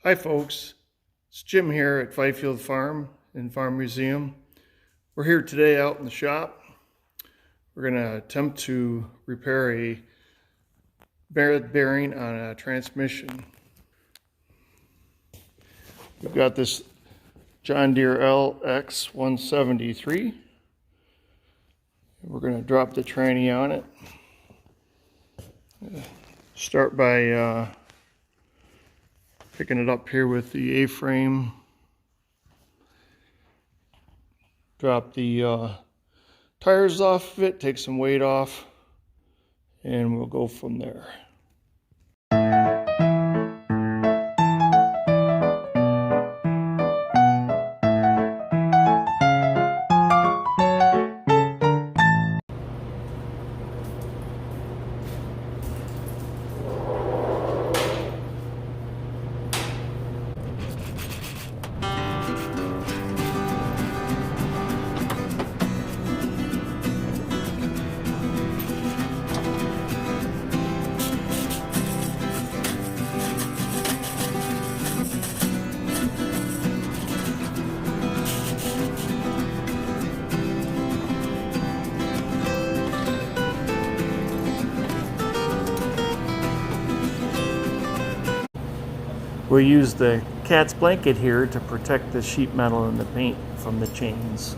Hi folks, it's Jim here at Fifield Farm and Farm Museum. We're here today out in the shop. We're going to attempt to repair a bearing on a transmission. We've got this John Deere LX173. We're going to drop the tranny on it. Start by picking it up here with the A-frame. Drop the tires off of it, take some weight off, and we'll go from there. We'll use the cat's blanket here to protect the sheet metal and the paint from the chains.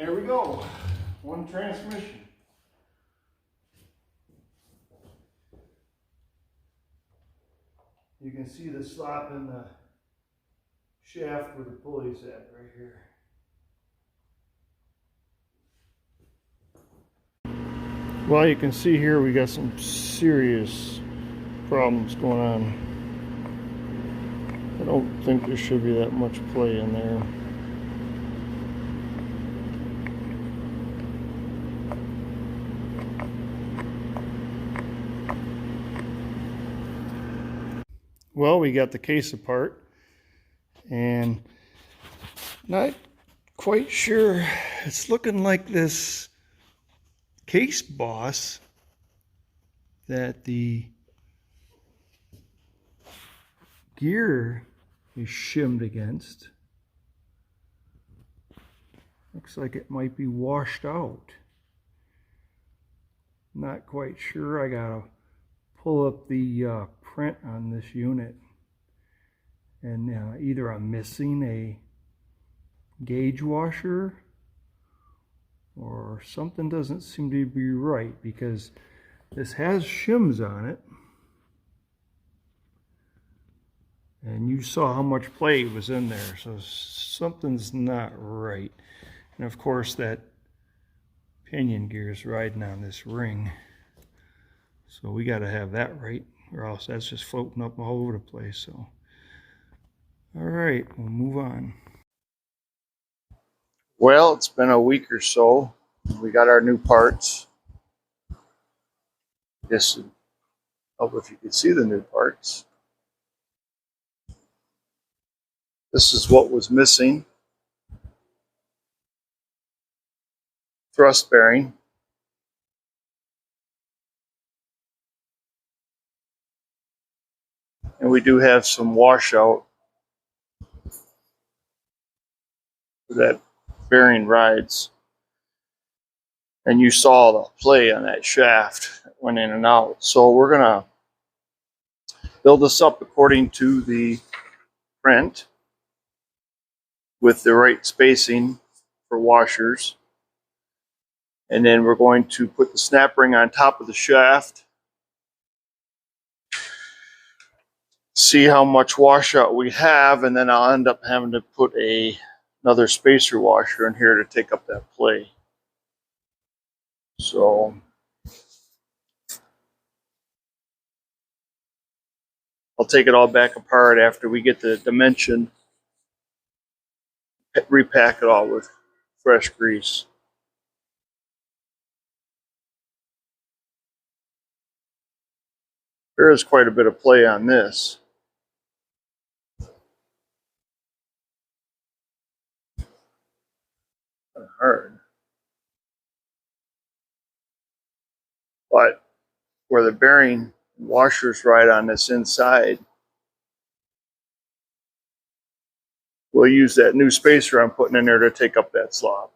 there we go. One transmission. You can see the slop in the shaft where the pulley's at right here. Well, you can see here we got some serious problems going on. I don't think there should be that much play in there. Well, we got the case apart, and not quite sure. It's looking like this case boss that the gear is shimmed against. Looks like it might be washed out. Not quite sure. I gotta pull up the print on this unit, and either I'm missing a gauge washer or something doesn't seem to be right, because this has shims on it, and you saw how much play was in there, so something's not right. And of course that pinion gear is riding on this ring, so we got to have that right, or else that's just floating up all over the place. So all right, we'll move on. Well, it's been a week or so. We got our new parts. Guess help if you could see the new parts. This is what was missing. Thrust bearing. And we do have some washout that bearing rides. And you saw the play on that shaft that went in and out. So we're gonna build this up according to the print with the right spacing for washers. And then we're going to put the snap ring on top of the shaft, see how much washout we have, and then I'll end up having to put another spacer washer in here to take up that play. So I'll take it all back apart after we get the dimension, repack it all with fresh grease. There is quite a bit of play on this. Kind of hard. But where the bearing washers ride on this inside, we'll use that new spacer I'm putting in there to take up that slop.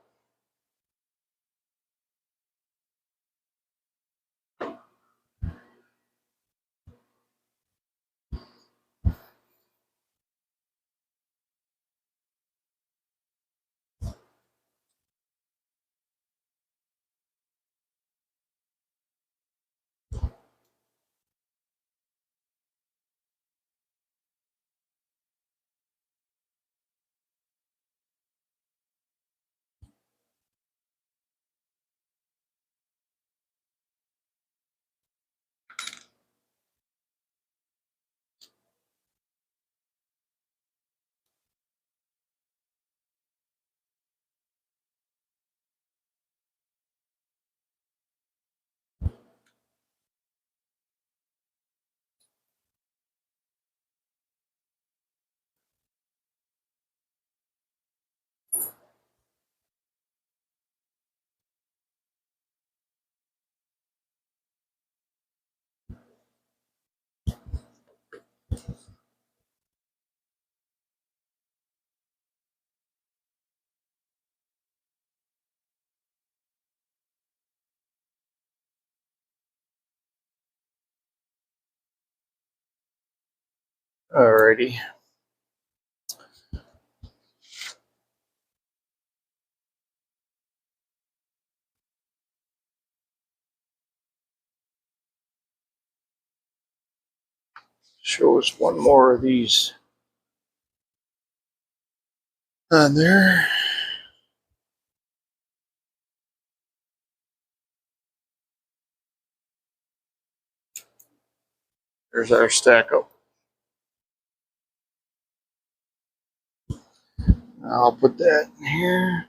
Alrighty. show us one more of these on there. There's our stack up. I'll put that in here.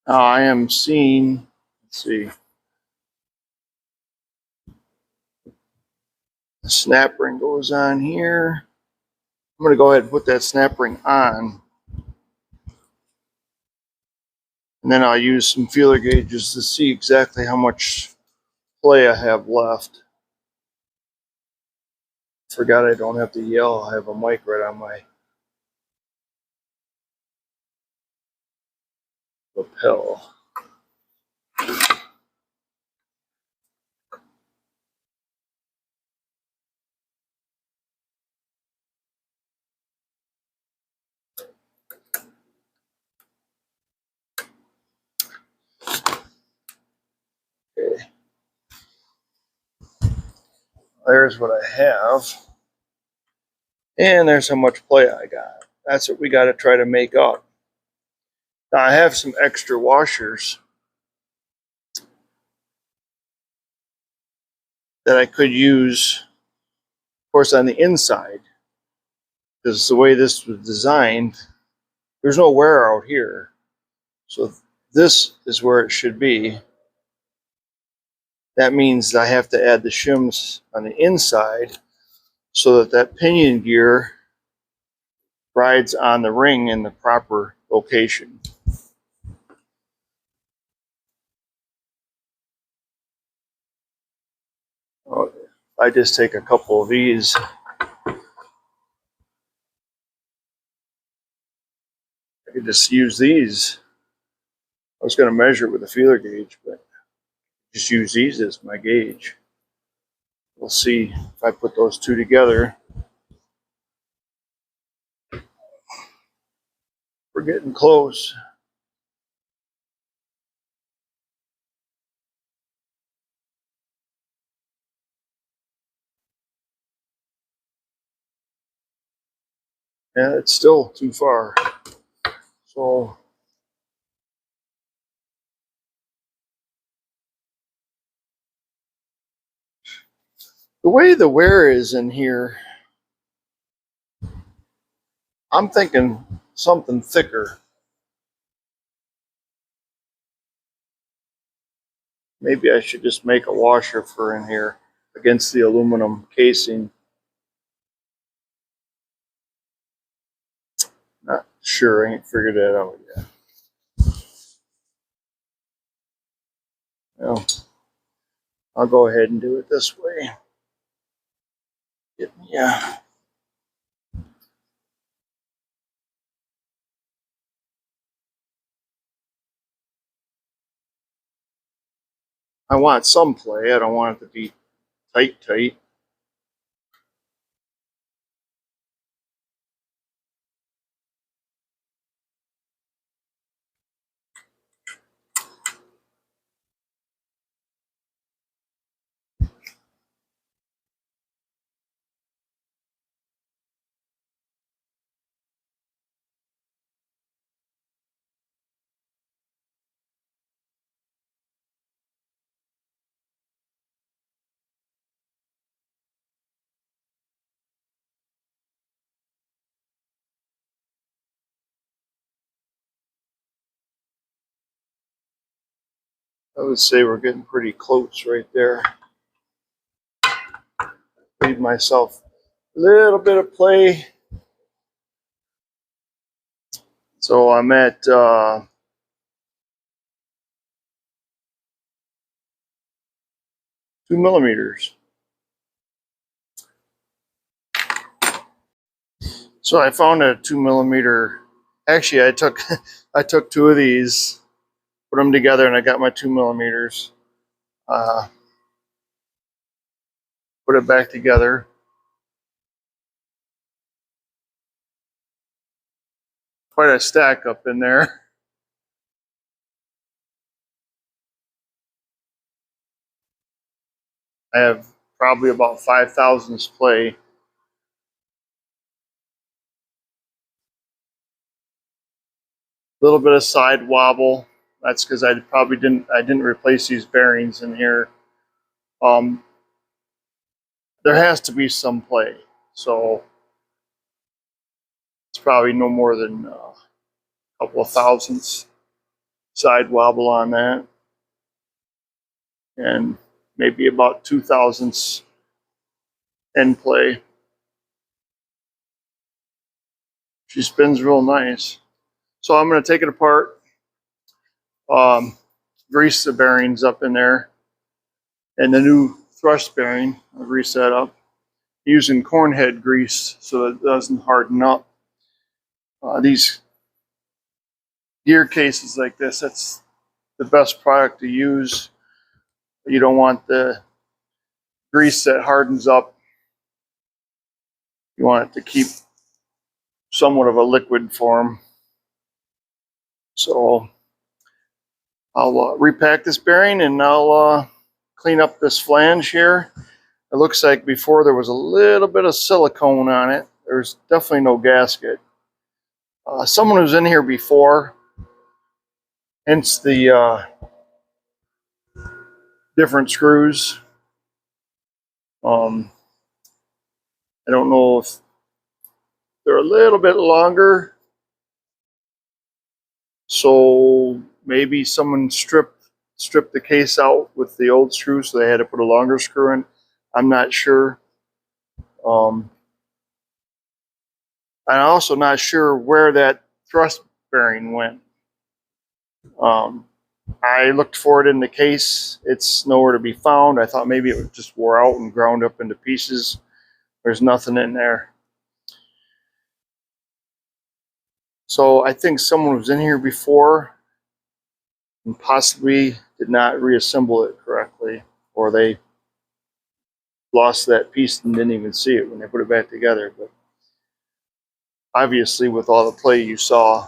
Now I am seeing, let's see, the snap ring goes on here. I'm going to go ahead and put that snap ring on. And then I'll use some feeler gauges to see exactly how much play I have left. Forgot I don't have to yell. I have a mic right on my lapel. Okay. There's what I have. And there's how much play I got. That's what we got to try to make up. Now I have some extra washers that I could use, of course, on the inside. Because the way this was designed, there's no wear out here. So this is where it should be. That means I have to add the shims on the inside so that that pinion gear rides on the ring in the proper location. I just take a couple of these. I could just use these. I was going to measure it with a feeler gauge, but just use these as my gauge. We'll see if I put those two together. We're getting close. Yeah, it's still too far. So the way the wear is in here, I'm thinking something thicker. Maybe I should just make a washer for in here against the aluminum casing. Not sure, I ain't figured that out yet. Well, I'll go ahead and do it this way. Yeah. I want some play. I don't want it to be tight. I would say we're getting pretty close right there. Leave myself a little bit of play. So I'm at 2 millimeters. So I found a 2mm. Actually, I took I took two of these, put them together, and I got my 2mm. Put it back together. Quite a stack up in there. I have probably about 5 thousandths play. A little bit of side wobble. That's because I didn't replace these bearings in here. There has to be some play, so it's probably no more than a couple of thousandths side wobble on that, and maybe about 2 thousandths end play. She spins real nice. So I'm going to take it apart, grease the bearings up in there, and the new thrust bearing, I'll grease that up using cornhead grease so that it doesn't harden up. These gear cases like this, that's the best product to use. You don't want the grease that hardens up. You want it to keep somewhat of a liquid form. So I'll repack this bearing, and I'll clean up this flange here. It looks like before there was a little bit of silicone on it. There's definitely no gasket. Someone was in here before, hence the different screws. I don't know if they're a little bit longer, so maybe someone stripped the case out with the old screw, so they had to put a longer screw in. I'm not sure. I'm also not sure where that thrust bearing went. I looked for it in the case. It's nowhere to be found. I thought maybe it just wore out and ground up into pieces. There's nothing in there. So I think someone was in here before and possibly did not reassemble it correctly, or they lost that piece and didn't even see it when they put it back together. But obviously, with all the play you saw,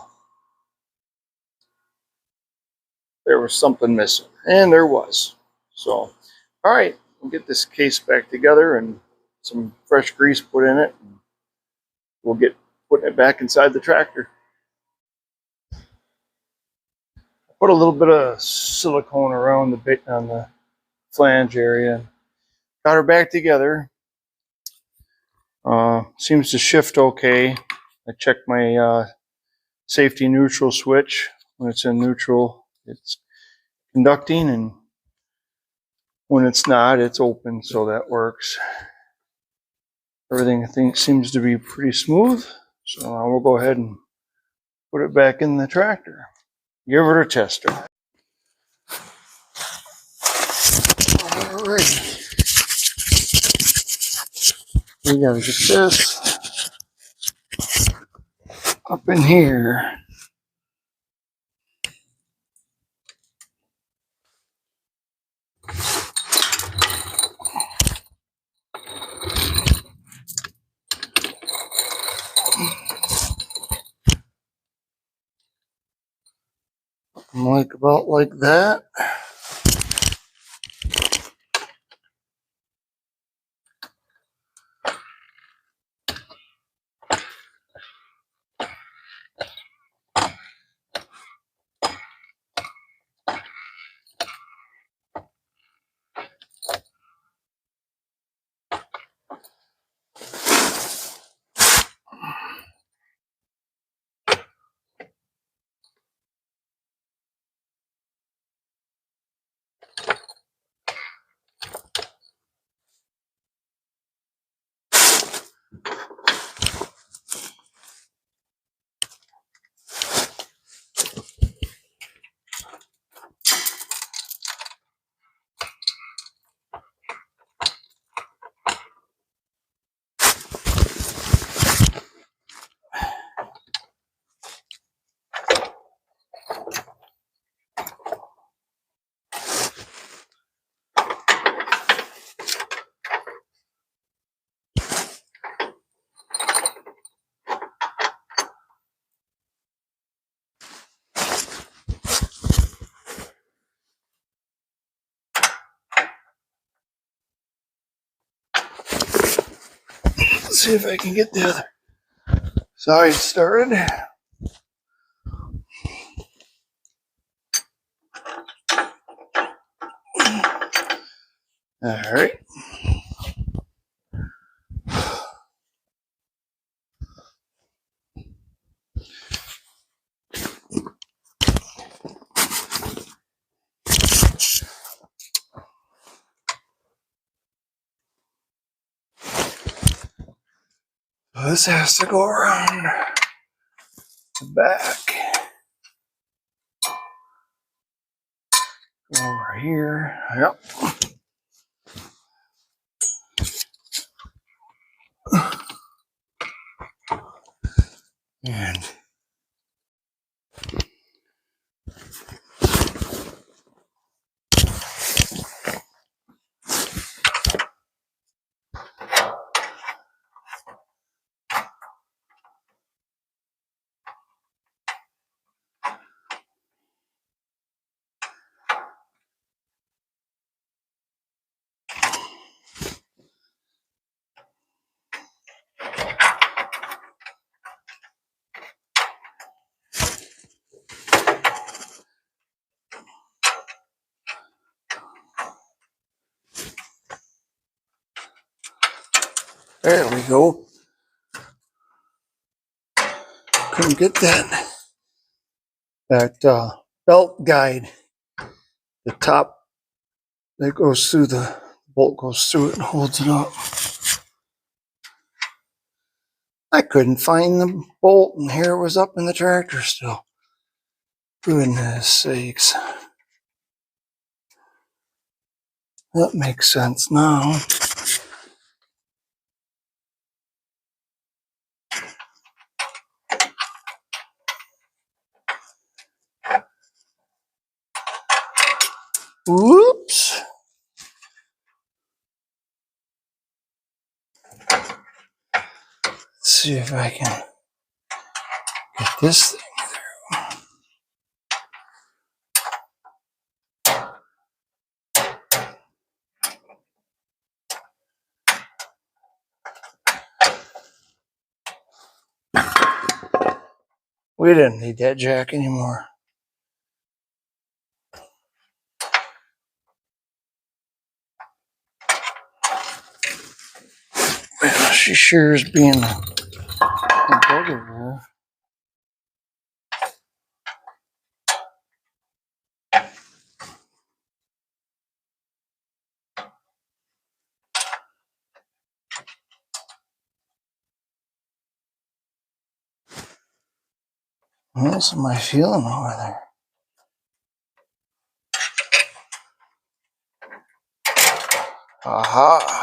there was something missing, and there was. So, all right, we'll get this case back together and some fresh grease put in it. We'll get putting it back inside the tractor. Put a little bit of silicone around the bit on the flange area. Got her back together. Seems to shift okay. I checked my safety neutral switch. When it's in neutral, it's conducting, and when it's not, it's open, so that works. Everything I think seems to be pretty smooth, so now we'll go ahead and put it back in the tractor. Give it a tester. Alright. We gotta get this up in here. About like that. Let's see if I can get the other side started. All right. This has to go around the back. Go over here. Yep. And there we go. Couldn't get that belt guide. The top that goes through the bolt goes through it and holds it up. I couldn't find the bolt, and here it was up in the tractor still. Goodness sakes. That makes sense now. Whoops. Let's see if I can get this thing through. We didn't need that jack anymore. Well, she sure is being a bugger here. What else am I feeling over there? Aha.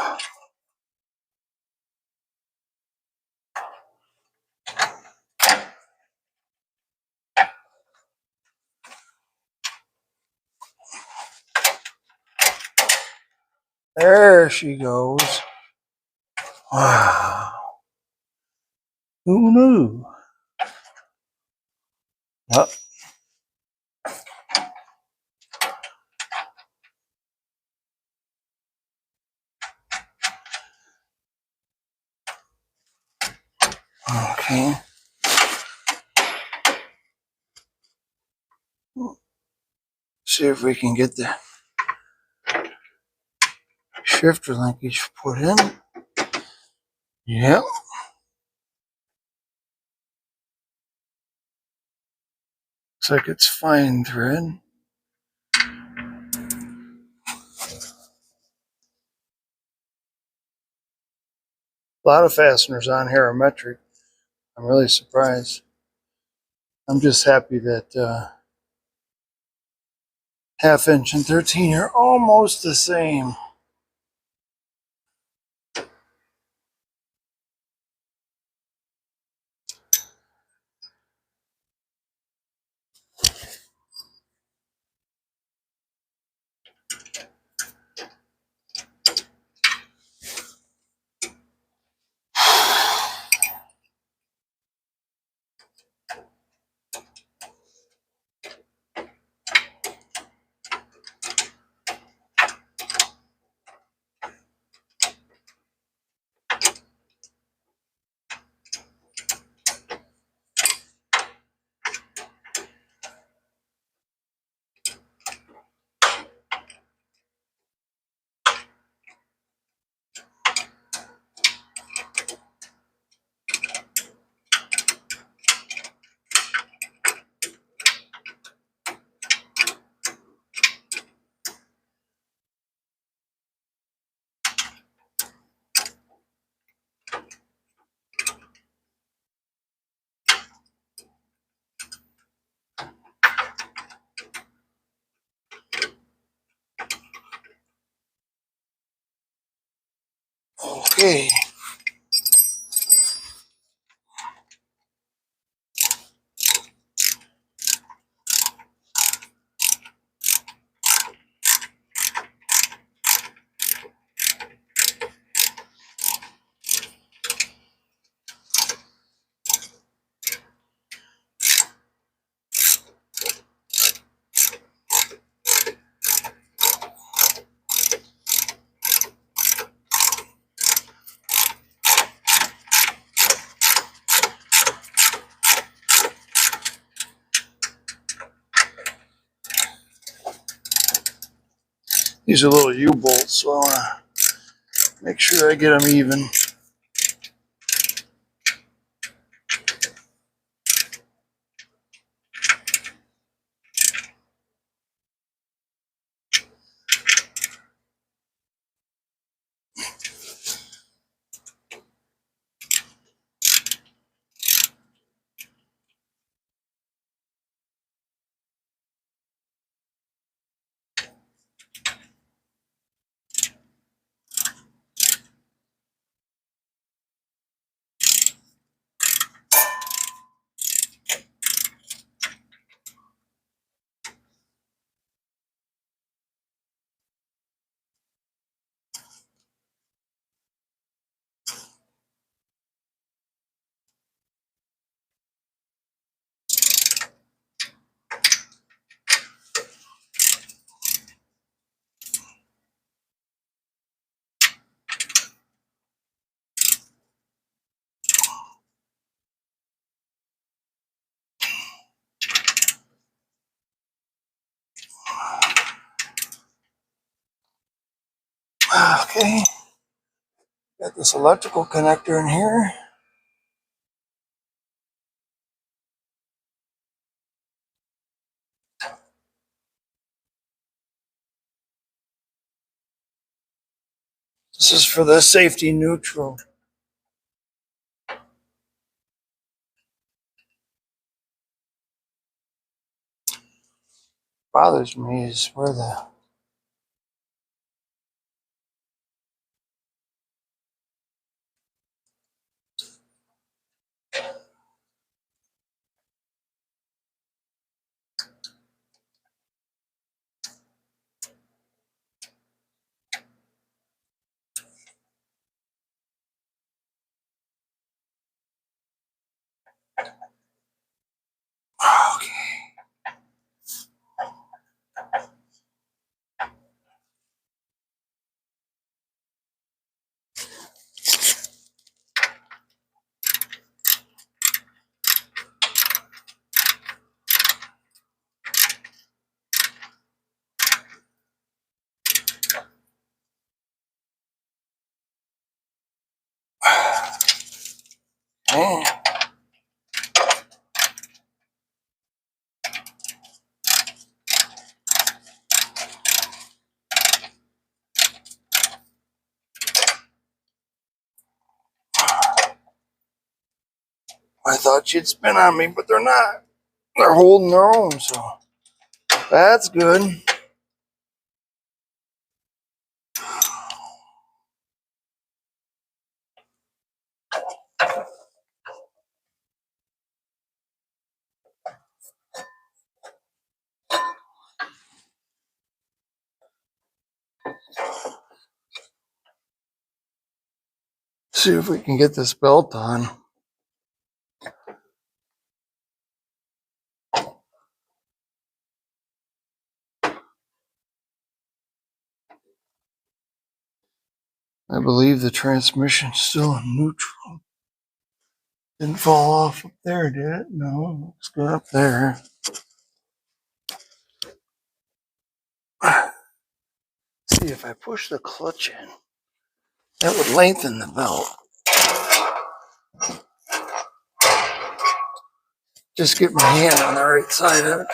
There she goes. Wow. Who knew? Yep. Okay. See if we can get the shifter linkage put in. Yep. Looks like it's fine thread. A lot of fasteners on here are metric. I'm really surprised. I'm just happy that half-inch and 13 are almost the same. Okay. These are little U-bolts, so I want to make sure I get them even. Okay. Got this electrical connector in here. This is for the safety neutral. Bothers me is where the man. I thought she'd spin on me, but they're not. They're holding their own, so that's good. See if we can get this belt on. I believe the transmission's still in neutral. Didn't fall off up there, did it? No, looks good up there. See, if I push the clutch in, that would lengthen the belt. Just get my hand on the right side of it.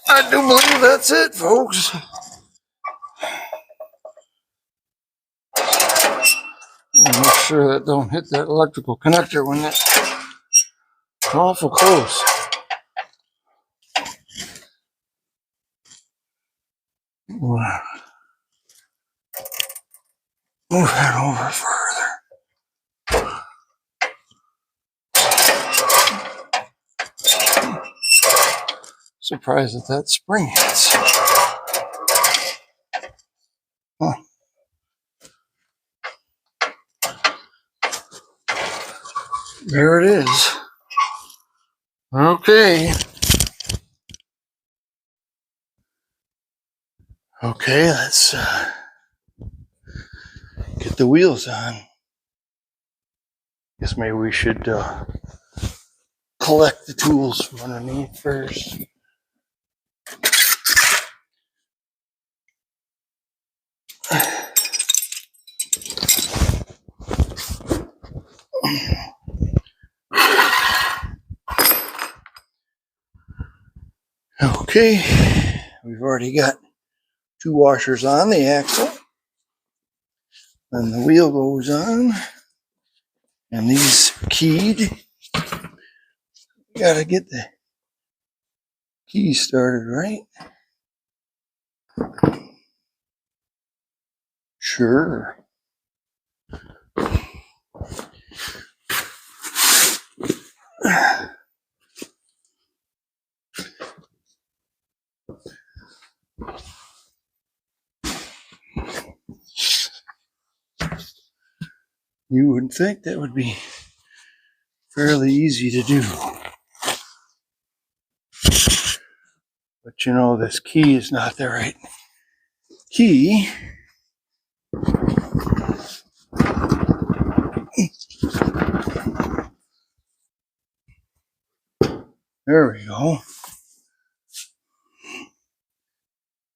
I do believe that's it, folks. sure that don't hit that electrical connector when that's awful close. Move that over further. Surprised that that spring hits. Huh. There it is. Okay. Okay, let's get the wheels on. Guess maybe we should collect the tools from underneath first. Okay, we've already got 2 washers on the axle. Then the wheel goes on. And these keyed. You gotta get the keys started right. Sure. You would think that would be fairly easy to do. But you know, this key is not the right key. There we go.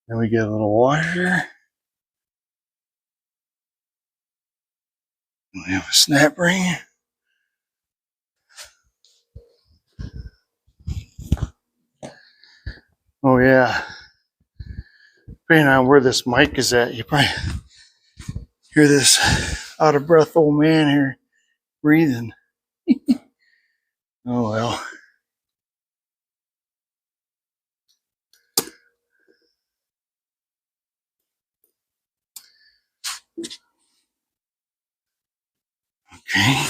Then we get a little washer. We have a snap ring. Oh yeah. Depending on where this mic is at, you probably hear this out of breath old man here breathing. Oh well. Okay.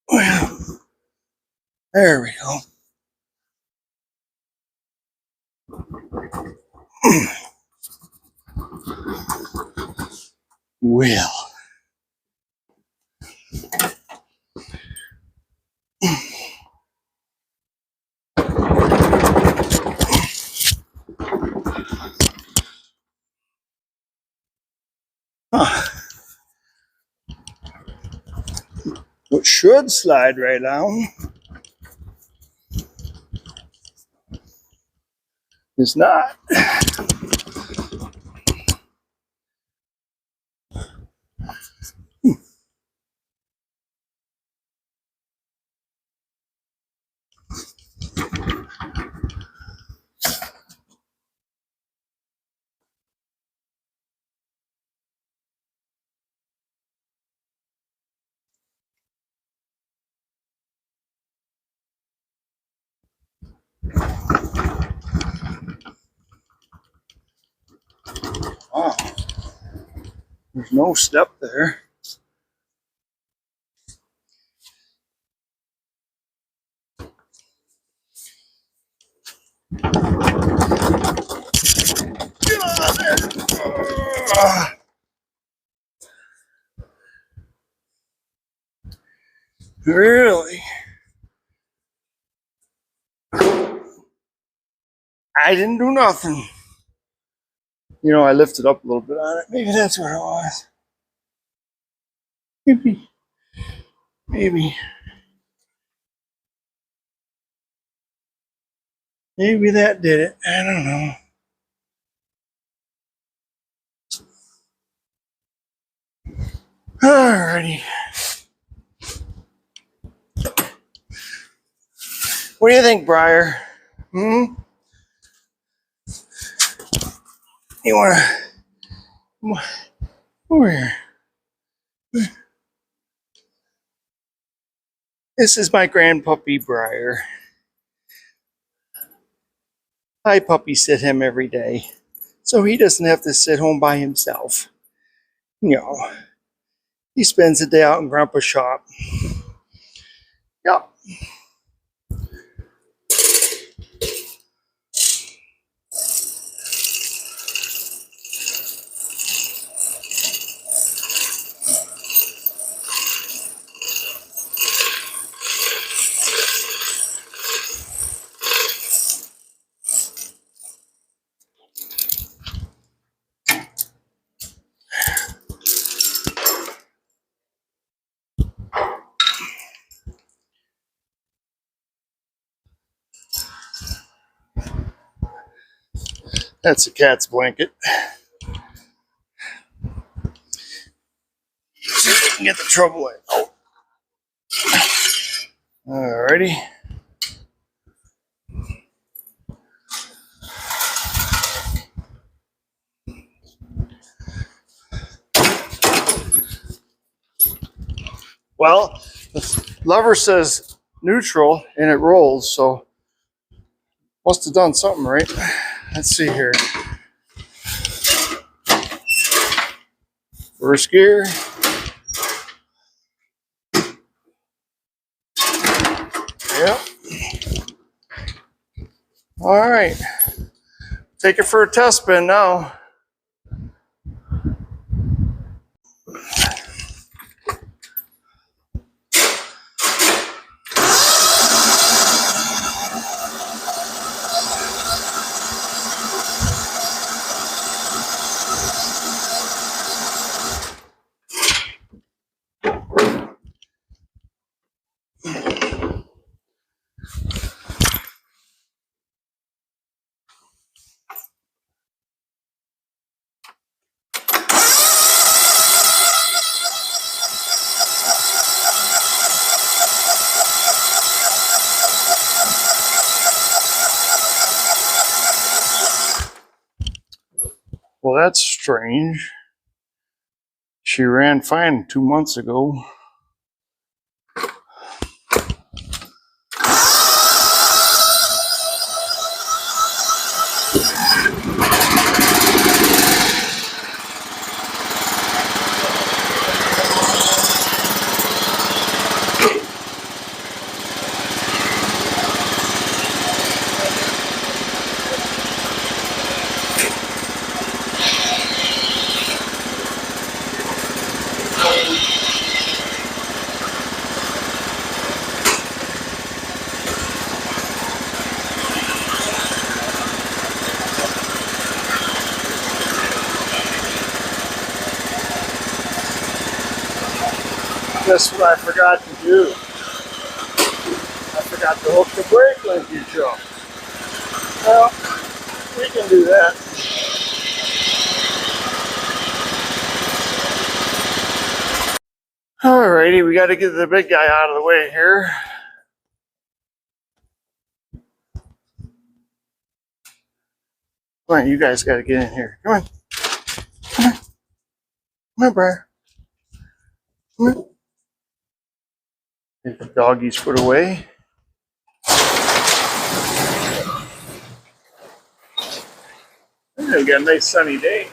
Well, there we go. Well. Huh. It should slide right down. It's not. Oh, there's no step there. Really? I didn't do nothing. You know, I lifted up a little bit on it. Maybe that's what it was. Maybe. Maybe that did it. I don't know. Alrighty. What do you think, Briar? You wanna over here? This is my grandpuppy, Briar. I puppy sit him every day, so he doesn't have to sit home by himself. You know, he spends the day out in Grandpa's shop. Yep. That's a cat's blanket. So you can get the trouble out. Alrighty. Well, the lever says neutral and it rolls, so must have done something right. Let's see here. First gear. Yep. All right. Take it for a test spin now. Well, that's strange. She ran fine 2 months ago. Guess what I forgot to do? I forgot to hook the brake linkage up. Well, we can do that. Alrighty, we got to get the big guy out of the way here. Come on, you guys got to get in here. Come on. Come on. Come on, Briar. Come on. Take the doggy's foot away. We got a nice sunny day.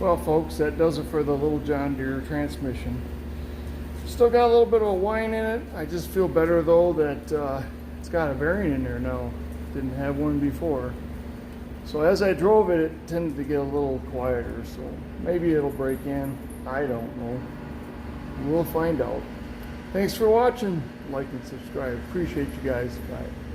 Well, folks, that does it for the little John Deere transmission. Still got a little bit of a whine in it. I just feel better though that it's got a bearing in there now. Didn't have one before. So as I drove it, it tended to get a little quieter. So maybe it'll break in. I don't know. We'll find out. Thanks for watching. Like and subscribe. Appreciate you guys. Bye.